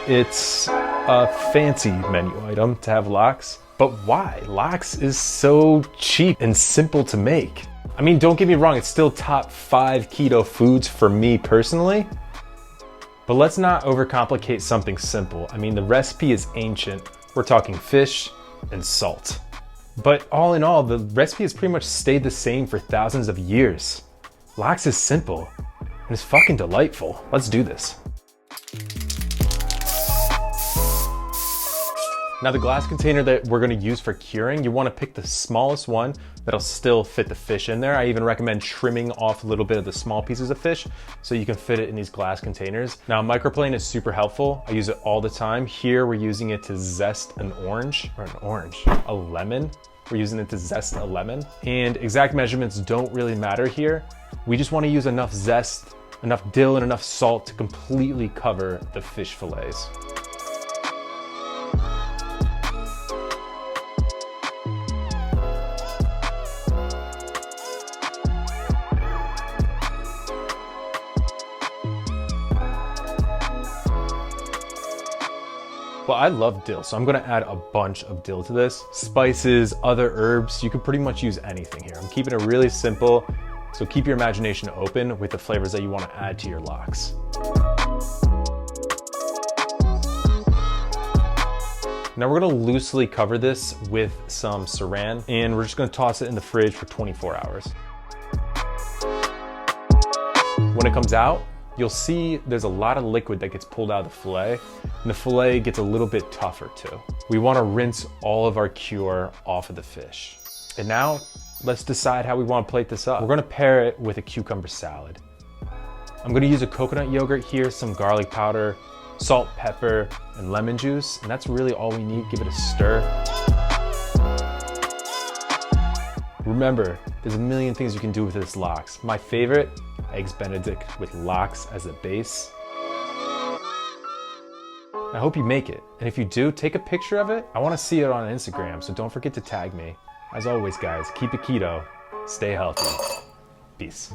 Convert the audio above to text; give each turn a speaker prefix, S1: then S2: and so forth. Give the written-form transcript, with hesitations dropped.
S1: it's a fancy menu item to have LOX, but why? LOX is so cheap and simple to make. I mean, don't get me wrong, it's still top 5 keto foods for me personally, but let's not overcomplicate something simple. I mean, the recipe is ancient. We're talking fish and salt. But all in all, the recipe has pretty much stayed the same for thousands of years. LOX is simple and it's fucking delightful. Let's do this. Now the glass container that we're gonna use for curing, you wanna pick the smallest one that'll still fit the fish in there. I even recommend trimming off a little bit of the small pieces of fish so you can fit it in these glass containers. Now microplane is super helpful. I use it all the time. Here we're using it to zest a lemon. We're using it to zest a lemon. And exact measurements don't really matter here. We just wanna use enough zest, enough dill, and enough salt to completely cover the fish fillets. Well, I love dill, so I'm gonna add a bunch of dill to this. Spices, other herbs, you can pretty much use anything here. I'm keeping it really simple, so keep your imagination open with the flavors that you wanna add to your LOX. Now we're gonna loosely cover this with some saran, and we're just gonna toss it in the fridge for 24 hours. When it comes out, you'll see there's a lot of liquid that gets pulled out of the fillet, and the fillet gets a little bit tougher too. We wanna rinse all of our cure off of the fish. And now, let's decide how we wanna plate this up. We're gonna pair it with a cucumber salad. I'm gonna use a coconut yogurt here, some garlic powder, salt, pepper, and lemon juice, and that's really all we need. Give it a stir. Remember, there's a million things you can do with this LOX. My favorite, Eggs Benedict with LOX as a base. I hope you make it. And if you do, take a picture of it. I wanna see it on Instagram, so don't forget to tag me. As always, guys, keep it keto, stay healthy. Peace.